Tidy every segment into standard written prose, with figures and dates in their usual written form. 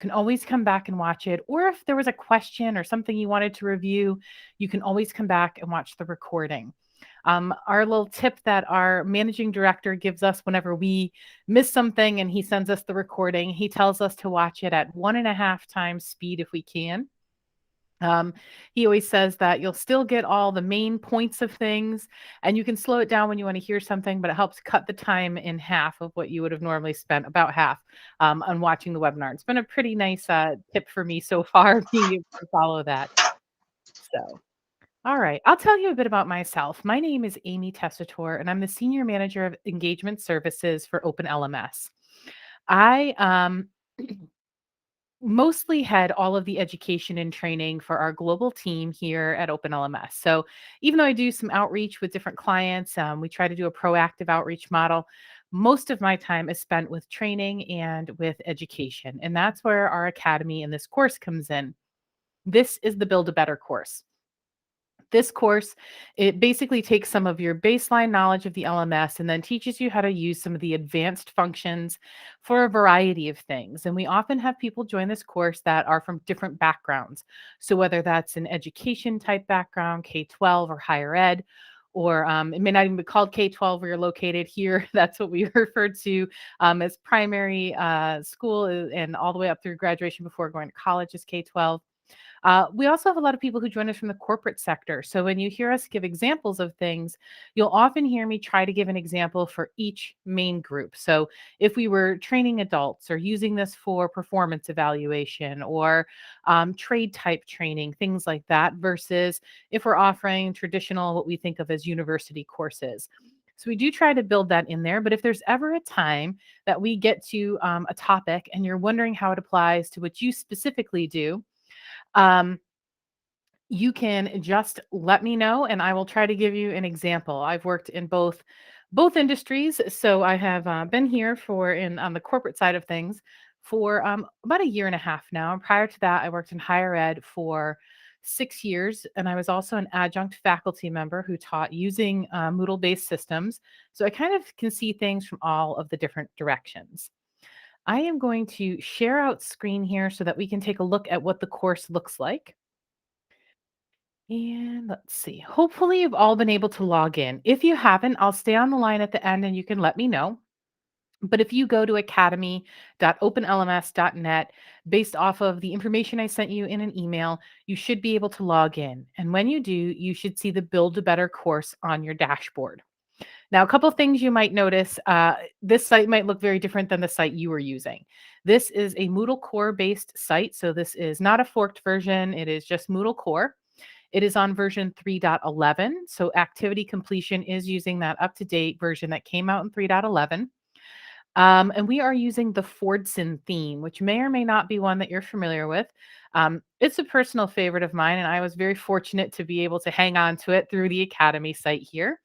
can always come back and watch it. Or if there was a question or something you wanted to review, you can always come back and watch the recording. Our little tip that our managing director gives us whenever we miss something and he sends us the recording, he tells us to watch it at 1.5 times speed if we can. Um, he always says that you'll still get all the main points of things, and you can slow it down when you want to hear something, but it helps cut the time in half of what you would have normally spent, about half, on watching the webinar. It's been a pretty nice tip for me so far, being able to follow that. So, all right, I'll tell you a bit about myself. My name is Amy Tessitore, and I'm the Senior Manager of Engagement Services for OpenLMS. I mostly head all of the education and training for our global team here at OpenLMS. So even though I do some outreach with different clients, we try to do a proactive outreach model. Most of my time is spent with training and with education. And that's where our academy and this course comes in. This is the Build a Better course. This course, it basically takes some of your baseline knowledge of the LMS and then teaches you how to use some of the advanced functions for a variety of things. And we often have people join this course that are from different backgrounds. So whether that's an education type background, K-12 or higher ed, or it may not even be called K-12 where you're located here. That's what we refer to as primary school, and all the way up through graduation before going to college is K-12. We also have a lot of people who join us from the corporate sector. So when you hear us give examples of things, you'll often hear me try to give an example for each main group. So if we were training adults or using this for performance evaluation or trade type training, things like that, versus if we're offering traditional, what we think of as university courses. So we do try to build that in there. But if there's ever a time that we get to a topic and you're wondering how it applies to what you specifically do, um, you can just let me know and I will try to give you an example. I've worked in both industries, so I have been here for in on the corporate side of things for about a year and a half now. And prior to that, I worked in higher ed for 6 years, and I was also an adjunct faculty member who taught using Moodle-based systems. So I kind of can see things from all of the different directions. I am going to share out screen here so that we can take a look at what the course looks like. And let's see. Hopefully, you've all been able to log in. If you haven't, I'll stay on the line at the end and you can let me know. But if you go to academy.openlms.net, based off of the information I sent you in an email, you should be able to log in. And when you do, you should see the Build a Better course on your dashboard. Now, a couple of things you might notice. This site might look very different than the site you were using. This is a Moodle Core based site. So this is not a forked version. It is just Moodle Core. It is on version 3.11. So activity completion is using that up-to-date version that came out in 3.11. And we are using the Fordson theme, which may or may not be one that you're familiar with. It's a personal favorite of mine, and I was very fortunate to be able to hang on to it through the Academy site here.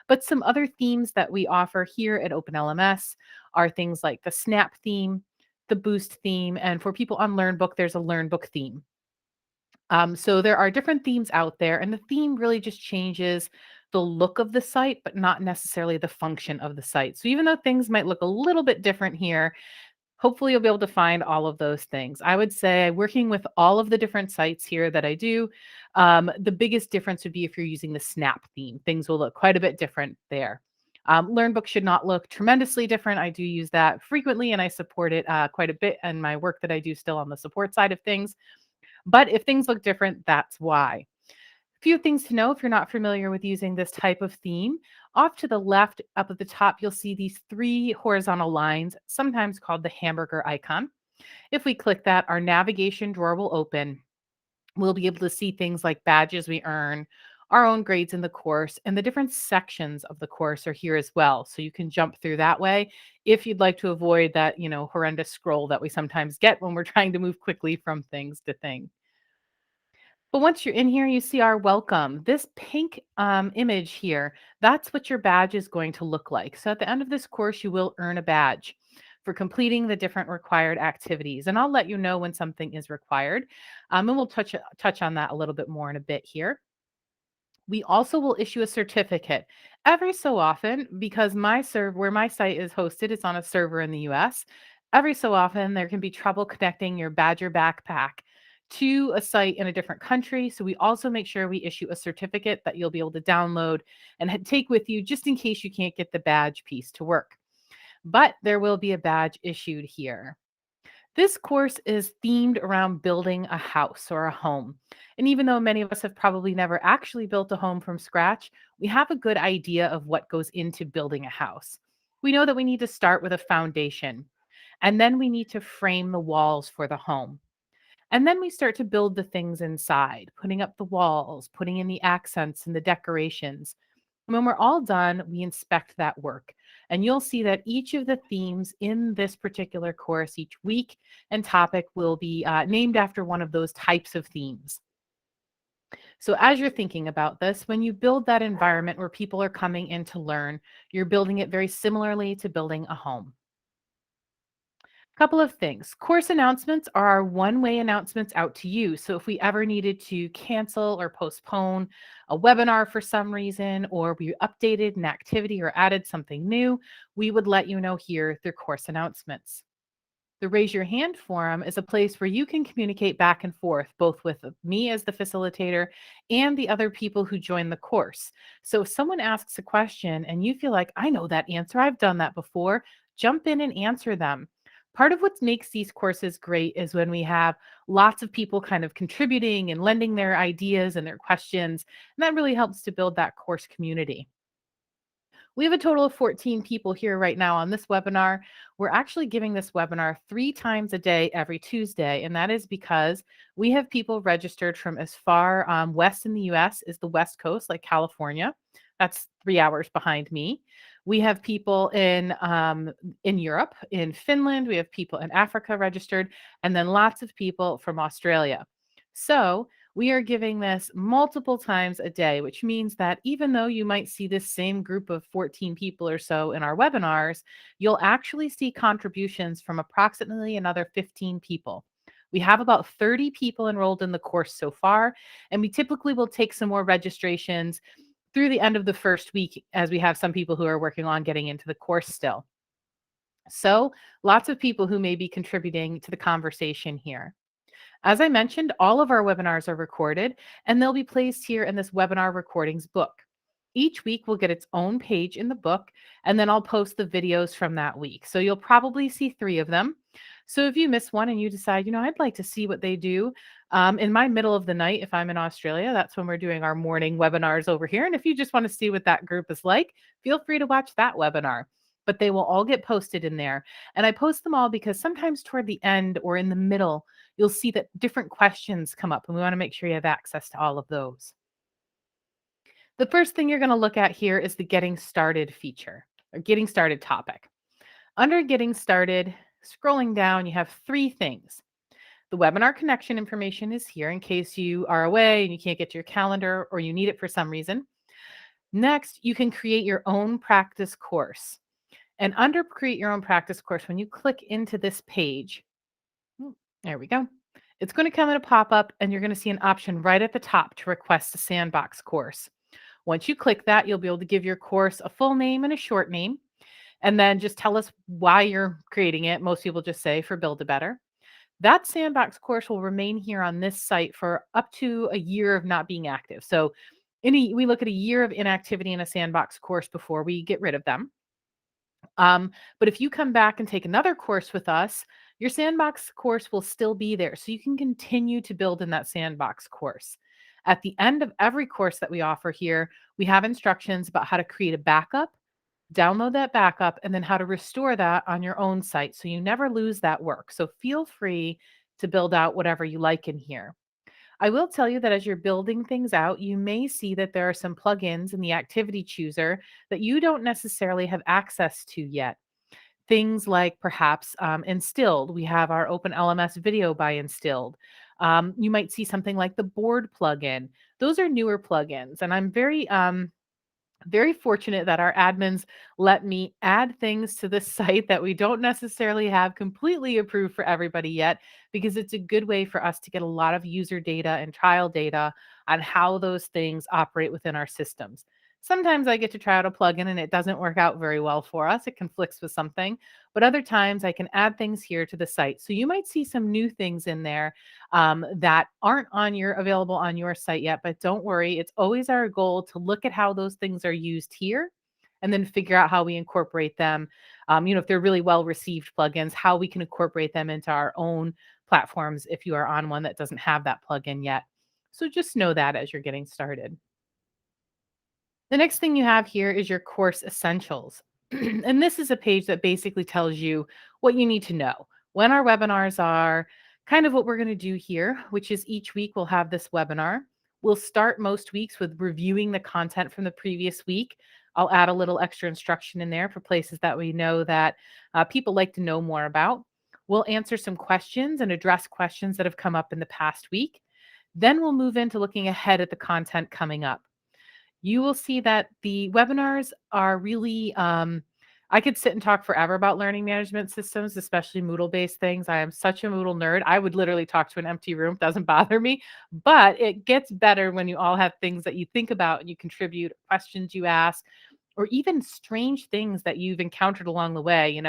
But some other themes that we offer here at OpenLMS are things like the Snap theme, the Boost theme, and for people on LearnBook, there's a LearnBook theme. So there are different themes out there, and the theme really just changes the look of the site, but not necessarily the function of the site. So even though things might look a little bit different here, hopefully you'll be able to find all of those things. I would say working with all of the different sites here that I do, the biggest difference would be if you're using the Snap theme. Things will look quite a bit different there. LearnBook should not look tremendously different. I do use that frequently, and I support it quite a bit in my work that I do still on the support side of things. But if things look different, that's why. Few things to know if you're not familiar with using this type of theme. Off to the left, up at the top, you'll see these three horizontal lines, sometimes called the hamburger icon. If we click that, our navigation drawer will open. We'll be able to see things like badges we earn, our own grades in the course, and the different sections of the course are here as well. So you can jump through that way if you'd like to avoid that, horrendous scroll that we sometimes get when we're trying to move quickly from things to things. But once you're in here, you see our welcome. This pink image here, that's what your badge is going to look like. So at the end of this course, you will earn a badge for completing the different required activities. And I'll let you know when something is required. And we'll touch on that a little bit more in a bit here. We also will issue a certificate every so often because where my site is hosted, it's on a server in the US. Every so often, there can be trouble connecting your Badger backpack to a site in a different country. So we also make sure we issue a certificate that you'll be able to download and take with you just in case you can't get the badge piece to work. But there will be a badge issued here. This course is themed around building a house or a home. And even though many of us have probably never actually built a home from scratch, we have a good idea of what goes into building a house. We know that we need to start with a foundation, and then we need to frame the walls for the home. And then we start to build the things inside, putting up the walls, putting in the accents and the decorations. And when we're all done, we inspect that work. And you'll see that each of the themes in this particular course, each week and topic, will be named after one of those types of themes. So, as you're thinking about this, when you build that environment where people are coming in to learn, you're building it very similarly to building a home. Couple of things. Course announcements are our one-way announcements out to you. So if we ever needed to cancel or postpone a webinar for some reason, or we updated an activity or added something new, we would let you know here through course announcements. The Raise Your Hand forum is a place where you can communicate back and forth, both with me as the facilitator and the other people who join the course. So if someone asks a question and you feel like, I know that answer, I've done that before, jump in and answer them. Part of what makes these courses great is when we have lots of people kind of contributing and lending their ideas and their questions. And that really helps to build that course community. We have a total of 14 people here right now on this webinar. We're actually giving this webinar 3 times a day every Tuesday, and that is because we have people registered from as far west in the US as the West Coast, like California. That's 3 hours behind me. We have people in Europe, in Finland. We have people in Africa registered, and then lots of people from Australia. So we are giving this multiple times a day, which means that even though you might see this same group of 14 people or so in our webinars, you'll actually see contributions from approximately another 15 people. We have about 30 people enrolled in the course so far, and we typically will take some more registrations through the end of the first week as we have some people who are working on getting into the course still. So, lots of people who may be contributing to the conversation here. As I mentioned, all of our webinars are recorded and they'll be placed here in this webinar recordings book. Each week will get its own page in the book, and then I'll post the videos from that week. So you'll probably see 3 of them. So if you miss one and you decide, I'd like to see what they do in my middle of the night, if I'm in Australia, that's when we're doing our morning webinars over here. And if you just want to see what that group is like, feel free to watch that webinar. But they will all get posted in there. And I post them all because sometimes toward the end or in the middle, you'll see that different questions come up, and we want to make sure you have access to all of those. The first thing you're going to look at here is the Getting Started feature or Getting Started topic. Under Getting Started, scrolling down, you have 3 things. The webinar connection information is here in case you are away and you can't get to your calendar or you need it for some reason. Next, you can create your own practice course. And under Create Your Own Practice Course, when you click into this page, there we go. It's going to come in a pop-up and you're going to see an option right at the top to request a sandbox course. Once you click that, you'll be able to give your course a full name and a short name, and then just tell us why you're creating it. Most people just say for Build a Better. That sandbox course will remain here on this site for up to a year of not being active. So we look at a year of inactivity in a sandbox course before we get rid of them. But if you come back and take another course with us, your sandbox course will still be there. So you can continue to build in that sandbox course. At the end of every course that we offer here, we have instructions about how to create a backup, download that backup, and then how to restore that on your own site so you never lose that work. So feel free to build out whatever you like in here. I will tell you that as you're building things out, you may see that there are some plugins in the activity chooser that you don't necessarily have access to yet. Things like perhaps Instilled. We have our Open LMS video by Instilled. You might see something like the board plugin. Those are newer plugins, and I'm very fortunate that our admins let me add things to this site that we don't necessarily have completely approved for everybody yet, because it's a good way for us to get a lot of user data and trial data on how those things operate within our systems. Sometimes I get to try out a plugin and it doesn't work out very well for us. It conflicts with something, but other times I can add things here to the site. So you might see some new things in there that aren't on your available on your site yet. But don't worry, it's always our goal to look at how those things are used here and then figure out how we incorporate them. If they're really well received plugins, how we can incorporate them into our own platforms if you are on one that doesn't have that plugin yet. So just know that as you're getting started. The next thing you have here is your course essentials. And this is a page that basically tells you what you need to know, when our webinars are, kind of what we're going to do here, which is each week we'll have this webinar. We'll start most weeks with reviewing the content from the previous week. I'll add a little extra instruction in there for places that we know that people like to know more about. We'll answer some questions and address questions that have come up in the past week. Then we'll move into looking ahead at the content coming up. You will see that the webinars are really, I could sit and talk forever about learning management systems, especially Moodle based things. I am such a Moodle nerd. I would literally talk to an empty room, doesn't bother me, but it gets better when you all have things that you think about and you contribute, questions you ask, or even strange things that you've encountered along the way.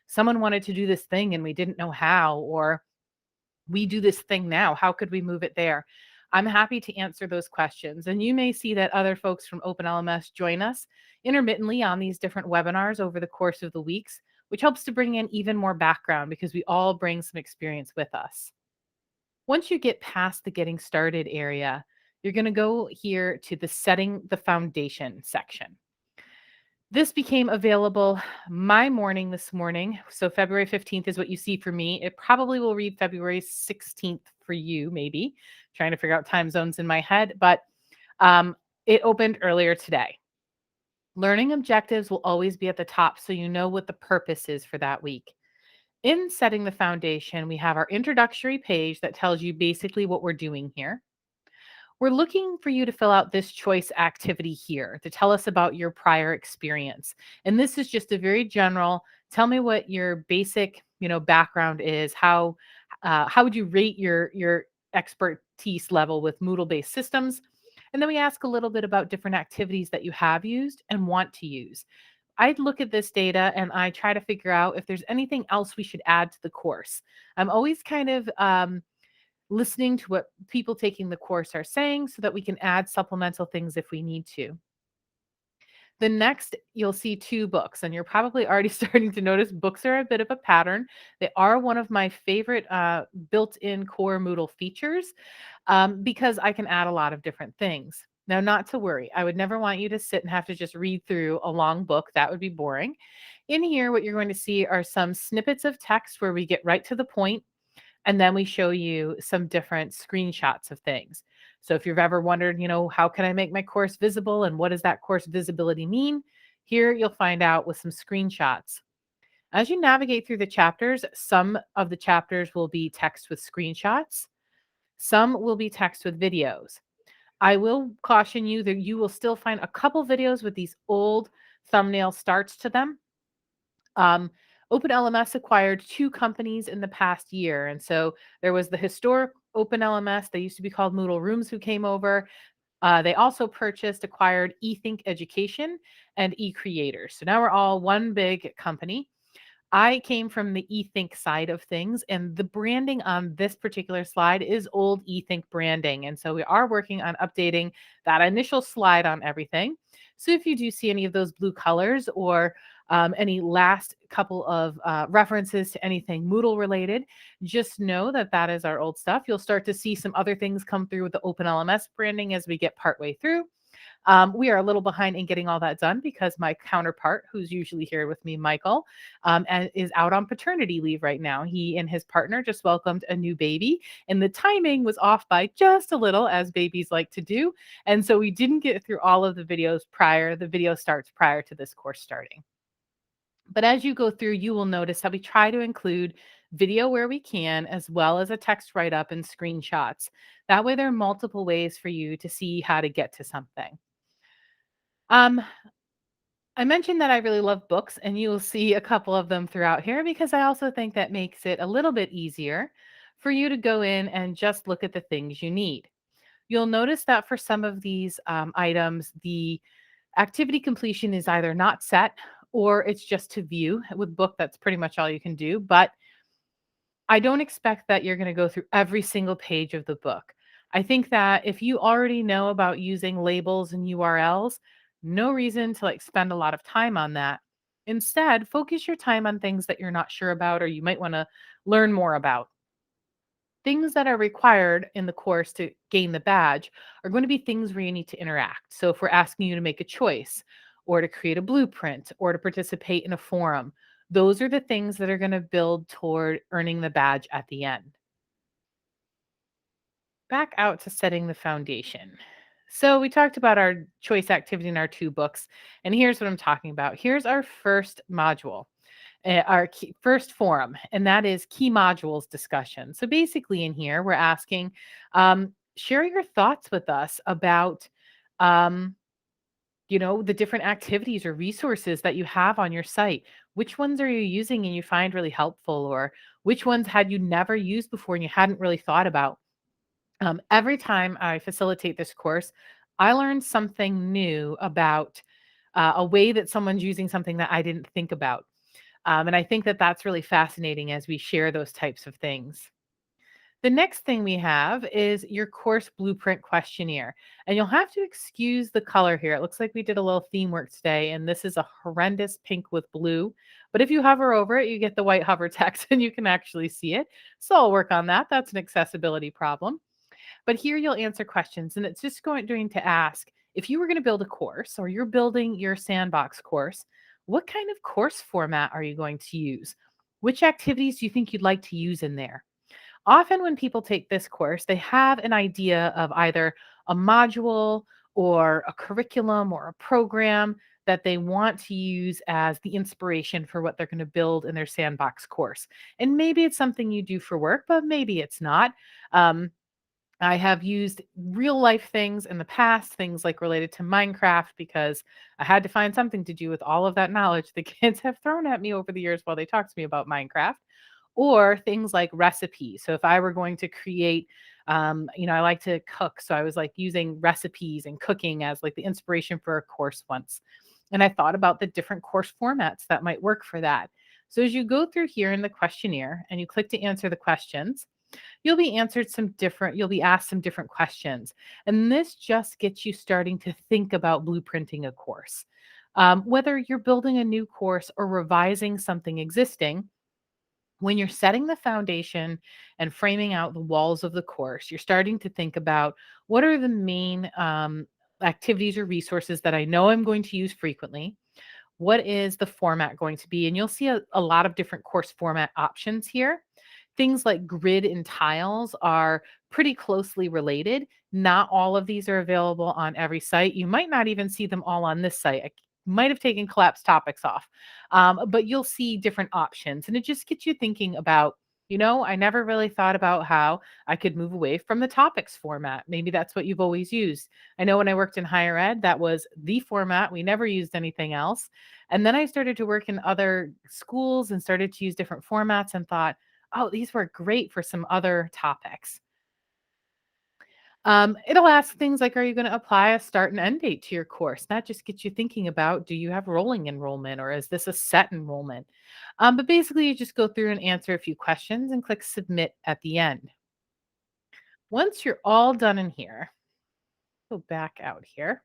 Someone wanted to do this thing and we didn't know how, or we do this thing now. How could we move it there? I'm happy to answer those questions. And you may see that other folks from OpenLMS join us intermittently on these different webinars over the course of the weeks, which helps to bring in even more background because we all bring some experience with us. Once you get past the getting started area, you're going to go here to the setting the foundation section. This became available my morning this morning. So February 15th is what you see for me. It probably will read February 16th for you, maybe. Trying to figure out time zones in my head, but it opened earlier today. Learning objectives will always be at the top so you know what the purpose is for that week. In setting the foundation, we have our introductory page that tells you basically what we're doing here. We're looking for you to fill out this choice activity here to tell us about your prior experience. And this is just a very general, tell me what your basic, background is. How would you rate your expertise level with Moodle-based systems? And then we ask a little bit about different activities that you have used and want to use. I'd look at this data and I try to figure out if there's anything else we should add to the course. I'm always kind of listening to what people taking the course are saying so that we can add supplemental things if we need to. The next, you'll see two books, and you're probably already starting to notice books are a bit of a pattern. They are one of my favorite built-in core Moodle features because I can add a lot of different things. Now, not to worry, I would never want you to sit and have to just read through a long book. That would be boring. In here, what you're going to see are some snippets of text where we get right to the point and then we show you some different screenshots of things. So if you've ever wondered, how can I make my course visible and what does that course visibility mean? Here you'll find out with some screenshots. As you navigate through the chapters, some of the chapters will be text with screenshots. Some will be text with videos. I will caution you that you will still find a couple videos with these old thumbnail starts to them. OpenLMS acquired two companies in the past year. And so there was the historic OpenLMS, they used to be called Moodle Rooms, who came over. They also acquired eThink Education and eCreators. So now we're all one big company. I came from the eThink side of things, and the branding on this particular slide is old eThink branding. And so we are working on updating that initial slide on everything. So if you do see any of those blue colors or any last couple of references to anything Moodle related, just know that that is our old stuff. You'll start to see some other things come through with the OpenLMS branding as we get partway through. We are a little behind in getting all that done because my counterpart, who's usually here with me, Michael, and is out on paternity leave right now. He and his partner just welcomed a new baby, and the timing was off by just a little, as babies like to do. And so we didn't get through all of the videos prior. The video starts prior to this course starting. But as you go through, you will notice how we try to include video where we can, as well as a text write-up and screenshots. That way there are multiple ways for you to see how to get to something. Um, I mentioned that I really love books, and you will see a couple of them throughout here because I also think that makes it a little bit easier for you to go in and just look at the things you need. You'll notice that for some of these items, the Activity completion is either not set or it's just to view. With book, that's pretty much all you can do. But I don't expect that you're going to go through every single page of the book. I think that if you already know about using labels and URLs, no reason to like spend a lot of time on that. Instead, focus your time on things that you're not sure about or you might want to learn more about. Things that are required in the course to gain the badge are going to be things where you need to interact. So, if we're asking you to make a choice or to create a blueprint or to participate in a forum, those are the things that are going to build toward earning the badge at the end. Back out to setting the foundation. So, we talked about our choice activity in our two books, and here's what I'm talking about. Here's our first module, our first forum, and that is key modules discussion. So basically, in here, we're asking, share your thoughts with us about, um, the different activities or resources that you have on your site. Which ones are you using and you find really helpful, or which ones had you never used before and you hadn't really thought about? Every time I facilitate this course, I learn something new about a way that someone's using something that I didn't think about. And I think that that's really fascinating as we share those types of things. The next thing we have is your course blueprint questionnaire. And you'll have to excuse the color here. It looks like we did a little theme work today, and this is a horrendous pink with blue. But if you hover over it, you get the white hover text and you can actually see it. So I'll work on that. That's an accessibility problem. But here you'll answer questions, and it's just going to ask if you were going to build a course or you're building your sandbox course, what kind of course format are you going to use? Which activities do you think you'd like to use in there? Often, when people take this course, they have an idea of either a module or a curriculum or a program that they want to use as the inspiration for what they're going to build in their sandbox course. And maybe it's something you do for work, but maybe it's not. Um, I have used real life things in the past, things like related to Minecraft, because I had to find something to do with all of that knowledge the kids have thrown at me over the years while they talk to me about Minecraft, or things like recipes. So if I were going to create, I like to cook. So I was like using recipes and cooking as like the inspiration for a course once. And I thought about the different course formats that might work for that. So as you go through here in the questionnaire and you click to answer the questions, you'll be asked some different questions. And this just gets you starting to think about blueprinting a course. Whether you're building a new course or revising something existing, when you're setting the foundation and framing out the walls of the course, you're starting to think about what are the main activities or resources that I know I'm going to use frequently. What is the format going to be? And you'll see a lot of different course format options here. Things like grid and tiles are pretty closely related. Not all of these are available on every site. You might not even see them all on this site. I might have taken collapsed topics off, but you'll see different options. And it just gets you thinking about, I never really thought about how I could move away from the topics format. Maybe that's what you've always used. I know when I worked in higher ed, that was the format. We never used anything else. And then I started to work in other schools and started to use different formats and thought, oh, these were great for some other topics. It'll ask things like, are you going to apply a start and end date to your course? That just gets you thinking about, do you have rolling enrollment or is this a set enrollment? But basically, you just go through and answer a few questions and click submit at the end. Once you're all done in here, go back out here.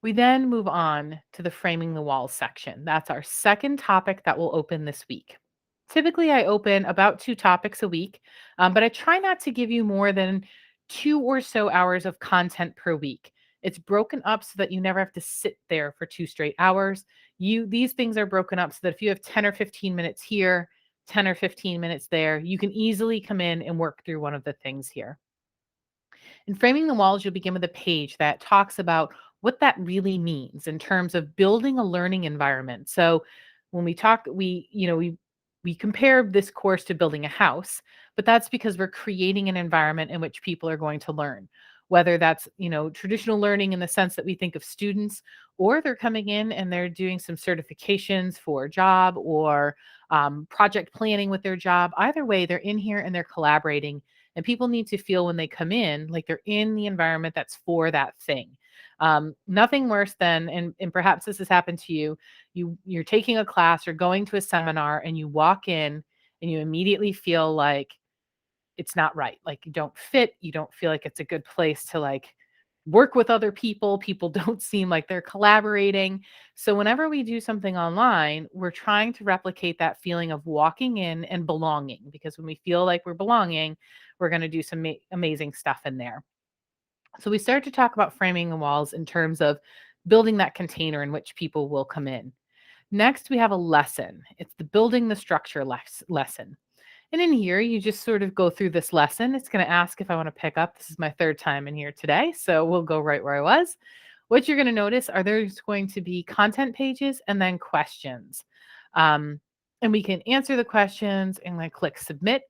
We then move on to the framing the walls section. That's our second topic that will open this week. Typically, I open about 2 topics a week, but I try not to give you more than 2 or so hours of content per week. It's broken up so that you never have to sit there for 2 straight hours. These things are broken up so that if you have 10 or 15 minutes here, 10 or 15 minutes there, you can easily come in and work through one of the things here. In framing the walls, you'll begin with a page that talks about what that really means in terms of building a learning environment. So when we talk, we compare this course to building a house, but that's because we're creating an environment in which people are going to learn. Whether that's, traditional learning in the sense that we think of students, or they're coming in and they're doing some certifications for a job or project planning with their job. Either way, they're in here and they're collaborating. And people need to feel when they come in like they're in the environment that's for that thing. Nothing worse than, and perhaps this has happened to you. You're taking a class or going to a seminar, and you walk in and you immediately feel like it's not right. Like you don't fit, you don't feel like it's a good place to like work with other people. People don't seem like they're collaborating. So whenever we do something online, we're trying to replicate that feeling of walking in and belonging, because when we feel like we're belonging, we're going to do some amazing stuff in there. So we start to talk about framing the walls in terms of building that container in which people will come in. Next, we have a lesson. It's the building the structure lesson. And in here, you just sort of go through this lesson. It's going to ask if I want to pick up. This is my third time in here today, so we'll go right where I was. What you're going to notice are there's going to be content pages and then questions. Um, and we can answer the questions and then click submit,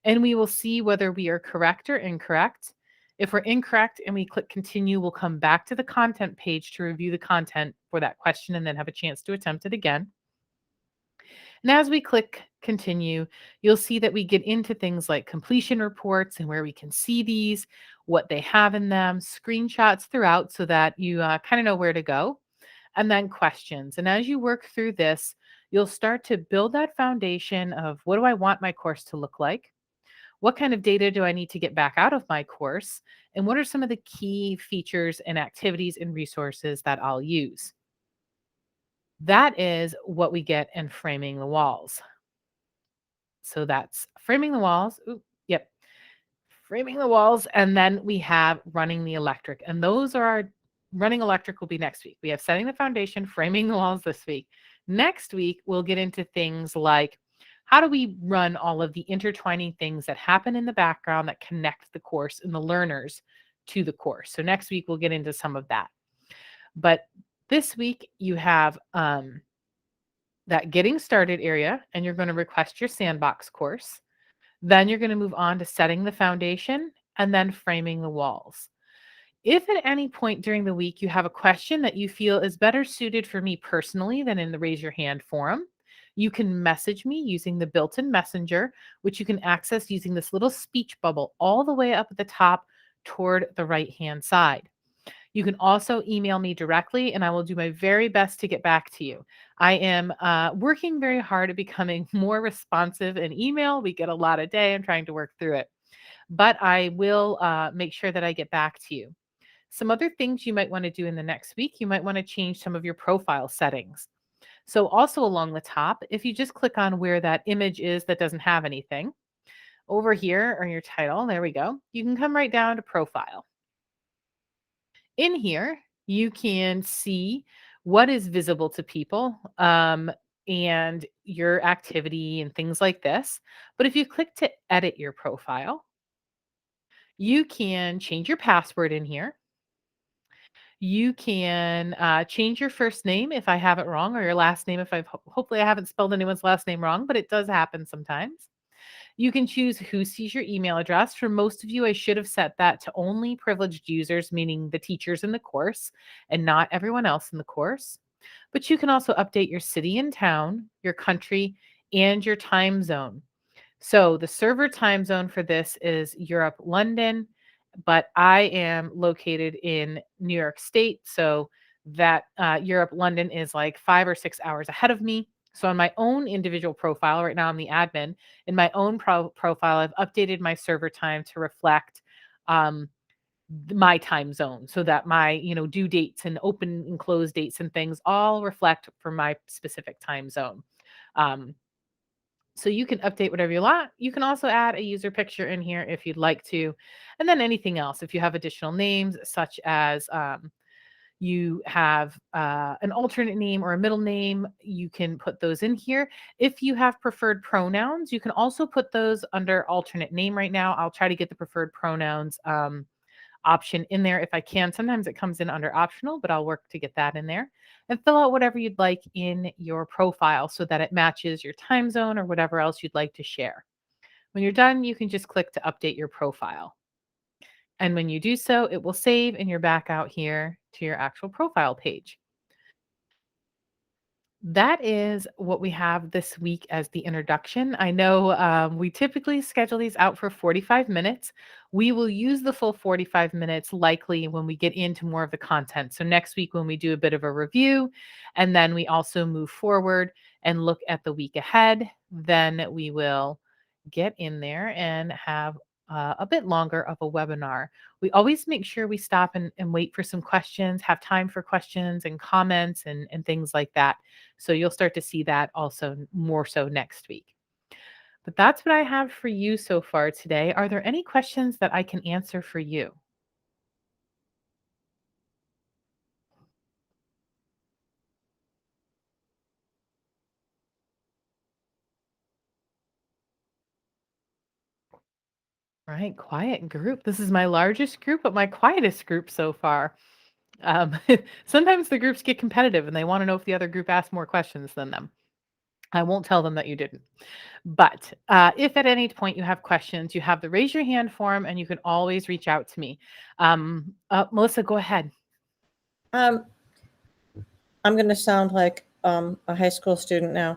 and we will see whether we are correct or incorrect. If we're incorrect and we click continue, we'll come back to the content page to review the content for that question and then have a chance to attempt it again. And as we click continue, you'll see that we get into things like completion reports and where we can see these, what they have in them, screenshots throughout so that you kind of know where to go, and then questions. And as you work through this, you'll start to build that foundation of what do I want my course to look like? What kind of data do I need to get back out of my course? And what are some of the key features and activities and resources that I'll use? That is what we get in framing the walls. So that's framing the walls. Ooh, yep. Framing the walls. And then we have running the electric. And those are our running electric will be next week. We have setting the foundation, framing the walls this week. Next week, we'll get into things like how do we run all of the intertwining things that happen in the background that connect the course and the learners to the course. So next week, we'll get into some of that. But this week, you have that getting started area, and you're going to request your sandbox course. Then you're going to move on to setting the foundation and then framing the walls. If at any point during the week you have a question that you feel is better suited for me personally than in the raise your hand forum, you can message me using the built-in messenger, which you can access using this little speech bubble all the way up at the top toward the right-hand side. You can also email me directly, and I will do my very best to get back to you. I am working very hard at becoming more responsive in email. We get a lot a day. I'm trying to work through it, but I will make sure that I get back to you. Some other things you might want to do in the next week, you might want to change some of your profile settings. So also along the top, if you just click on where that image is that doesn't have anything, over here or your title, there we go, you can come right down to profile. In here, you can see what is visible to people, and your activity and things like this. But if you click to edit your profile, you can change your password in here. You can change your first name if I have it wrong, or your last name if hopefully I haven't spelled anyone's last name wrong, but it does happen sometimes. You can choose who sees your email address. For most of you, I should have set that to only privileged users, meaning the teachers in the course and not everyone else in the course. But you can also update your city and town, your country, and your time zone. So the server time zone for this is Europe, London, but I am located in New York State. So that Europe, London is like 5 or 6 hours ahead of me. So on my own individual profile, right now I'm the admin, in my own profile, I've updated my server time to reflect um, my time zone so that my, due dates and open and close dates and things all reflect for my specific time zone. Um, so you can update whatever you want. You can also add a user picture in here if you'd like to. And then anything else, if you have additional names, such as you have an alternate name or a middle name, you can put those in here. If you have preferred pronouns, you can also put those under alternate name right now. I'll try to get the preferred pronouns option in there if I can. Sometimes it comes in under optional, but I'll work to get that in there. And fill out whatever you'd like in your profile so that it matches your time zone or whatever else you'd like to share. When you're done, you can just click to update your profile. And when you do so, it will save and you're back out here to your actual profile page. That is what we have this week as the introduction. I know we typically schedule these out for 45 minutes. We will use the full 45 minutes likely when we get into more of the content. So next week, when we do a bit of a review, and then we also move forward and look at the week ahead, then we will get in there and have a bit longer of a webinar. We always make sure we stop and wait for some questions, have time for questions and comments and things like that. So you'll start to see that also more so next week. But that's what I have for you so far today. Are there any questions that I can answer for you? Right, quiet group. This is my largest group, but my quietest group so far. Um, Sometimes the groups get competitive and they want to know if the other group asked more questions than them. I won't tell them that you didn't. But if at any point you have questions, you have the raise your hand form and you can always reach out to me. Melissa, go ahead. I'm going to sound like a high school student now.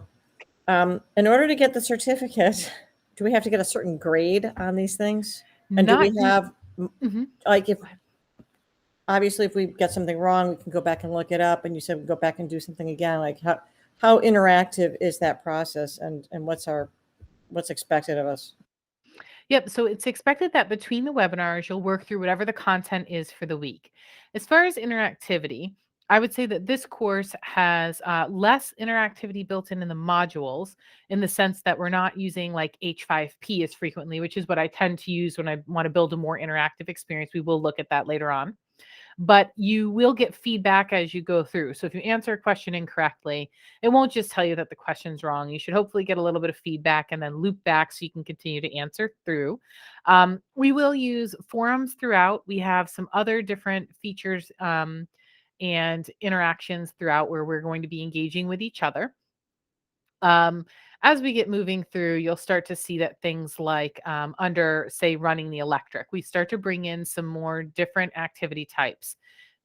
In order to get the certificate, do we have to get a certain grade on these things? And do we have, like, if obviously if we get something wrong, we can go back and look it up. And you said we go back and do something again. Like, how interactive is that process, and what's expected of us? Yep. So it's expected that between the webinars, you'll work through whatever the content is for the week. As far as interactivity, I would say that this course has less interactivity built in the modules, in the sense that we're not using like H5P as frequently, which is what I tend to use when I want to build a more interactive experience. We will look at that later on. But you will get feedback as you go through. So if you answer a question incorrectly, it won't just tell you that the question's wrong. You should hopefully get a little bit of feedback and then loop back so you can continue to answer through. We will use forums throughout. We have some other different features and interactions throughout where we're going to be engaging with each other. As we get moving through, you'll start to see that things like under, say, running the electric, we start to bring in some more different activity types.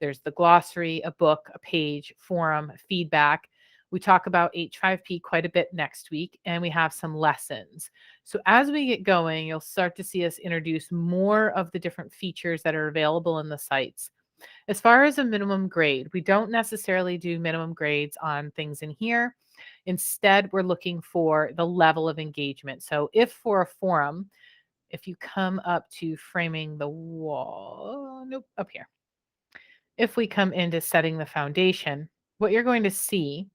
There's the glossary, a book, a page, forum, feedback. We talk about H5P quite a bit next week, and we have some lessons. So as we get going, you'll start to see us introduce more of the different features that are available in the sites. As far as a minimum grade, we don't necessarily do minimum grades on things in here. Instead, we're looking for the level of engagement. So if for a forum, if you come up to framing the wall, nope, up here. If we come into setting the foundation, what you're going to see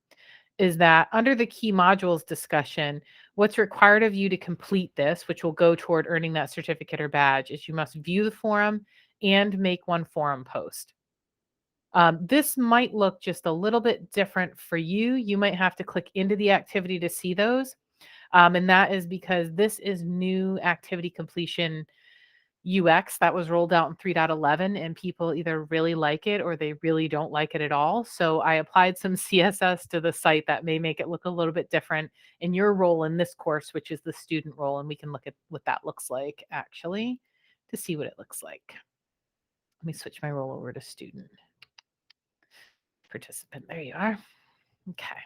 is that under the key modules discussion, what's required of you to complete this, which will go toward earning that certificate or badge, is you must view the forum and make one forum post. This might look just a little bit different for you. You might have to click into the activity to see those. And that is because this is new activity completion UX that was rolled out in 3.11, and people either really like it or they really don't like it at all. So I applied some CSS to the site that may make it look a little bit different in your role in this course, which is the student role. And we can look at what that looks like actually to see what it looks like. Let me switch my role over to student. Participant. There you are. Okay.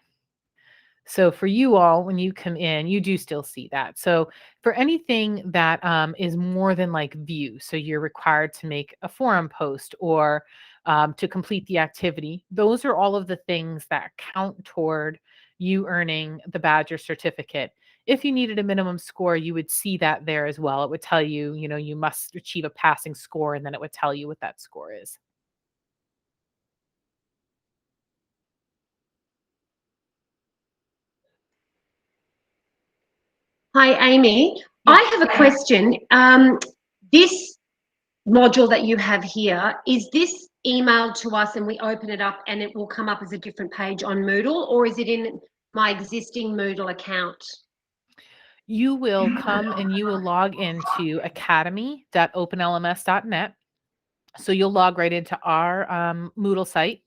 So for you all, when you come in, you do still see that. So for anything that is more than like view, so you're required to make a forum post or to complete the activity, those are all of the things that count toward you earning the badge or certificate. If you needed a minimum score, you would see that there as well. It would tell you, you must achieve a passing score, and then it would tell you what that score is. Hi, Amy. Yeah. I have a question. This module that you have here, is this emailed to us and we open it up and it will come up as a different page on Moodle, or is it in my existing Moodle account? You will come and you will log into academy.openlms.net. So you'll log right into our Moodle site.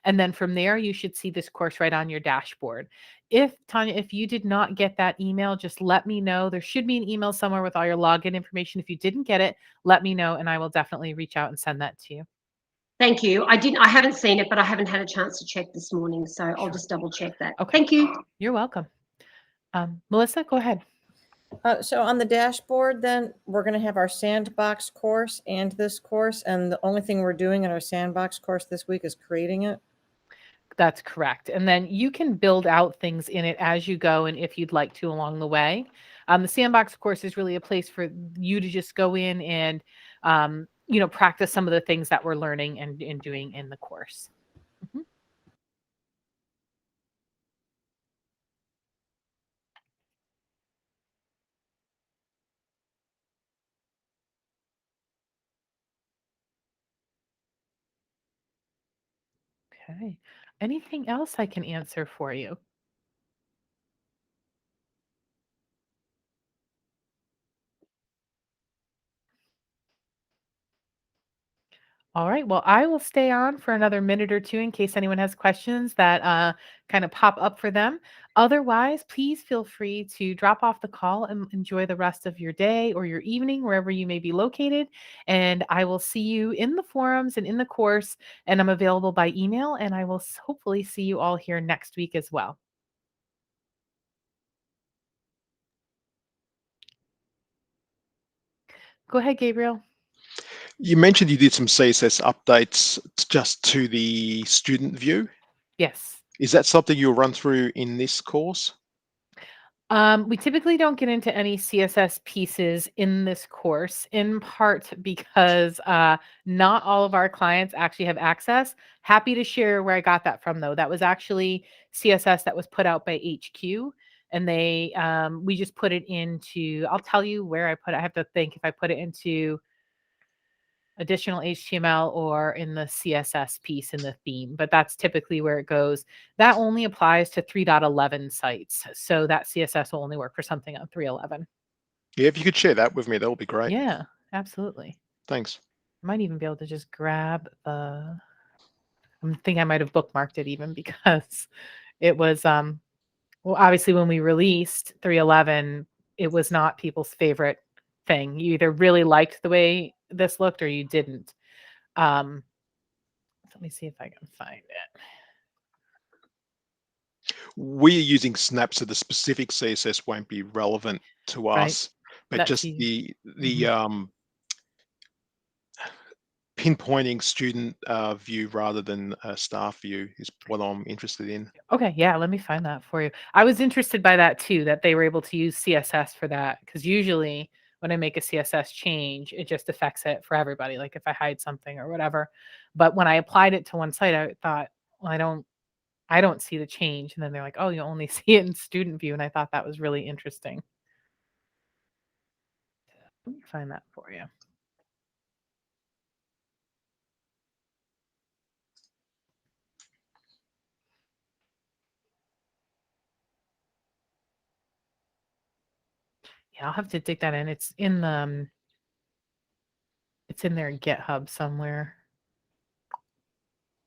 And then from there, you should see this course right on your dashboard. If Tanya, if you did not get that email, just let me know. There should be an email somewhere with all your login information. If you didn't get it, let me know and I will definitely reach out and send that to you. Thank you. I haven't seen it, but I haven't had a chance to check this morning, so I'll Sure. just double check that. Okay. Thank you. You're welcome. Melissa, go ahead. So on the dashboard, then we're going to have our sandbox course and this course. And the only thing we're doing in our sandbox course this week is creating it. That's correct. And then you can build out things in it as you go and if you'd like to along the way. The sandbox course is really a place for you to just go in and, practice some of the things that we're learning and doing in the course. Mhm. Okay. Anything else I can answer for you? All right. Well, I will stay on for another minute or two in case anyone has questions that kind of pop up for them. Otherwise, please feel free to drop off the call and enjoy the rest of your day or your evening, wherever you may be located. And I will see you in the forums and in the course. And I'm available by email. And I will hopefully see you all here next week as well. Go ahead, Gabriel. You mentioned you did some CSS updates just to the student view. Yes. Is that something you'll run through in this course? We typically don't get into any CSS pieces in this course, in part because not all of our clients actually have access. Happy to share where I got that from, though. That was actually CSS that was put out by HQ, and we just put it into. I'll tell you where I put it. I have to think if I put it into additional HTML or in the CSS piece in the theme, but that's typically where it goes. That only applies to 3.11 sites. So that CSS will only work for something on 3.11. Yeah, if you could share that with me, that would be great. Yeah, absolutely. Thanks. I might even be able to just grab I think I might have bookmarked it even because it was, well, obviously when we released 3.11, it was not people's favorite thing. You either really liked the way this looked or you didn't. Let me see if I can find it. We are using snaps, so the specific CSS won't be relevant to Right. us, but That's just the- the pinpointing student view rather than staff view is what I'm interested in. Okay, yeah, let me find that for you. I was interested by that too, that they were able to use CSS for that, because usually when I make a CSS change, it just affects it for everybody, like if I hide something or whatever. But when I applied it to one site, I thought, well, I don't see the change. And then they're like, oh, you only see it in student view. And I thought that was really interesting. Let me find that for you. Yeah, I'll have to dig that in. It's in their GitHub somewhere.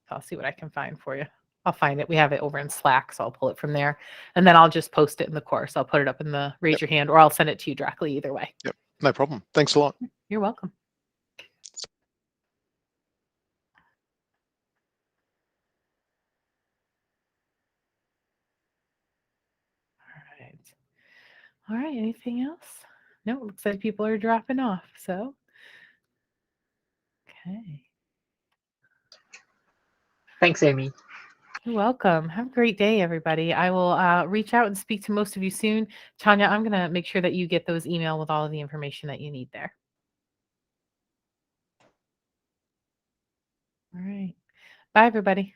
I'll see what I can find for you. I'll find it. We have it over in Slack, so I'll pull it from there. And then I'll just post it in the course. I'll put it up in the raise your hand, or I'll send it to you directly, either way. Yep, no problem. Thanks a lot. You're welcome. All right. All right. Anything else? No, it looks like people are dropping off. So, okay. Thanks, Amy. You're welcome. Have a great day, everybody. I will reach out and speak to most of you soon. Tanya, I'm going to make sure that you get those email with all of the information that you need there. All right. Bye, everybody.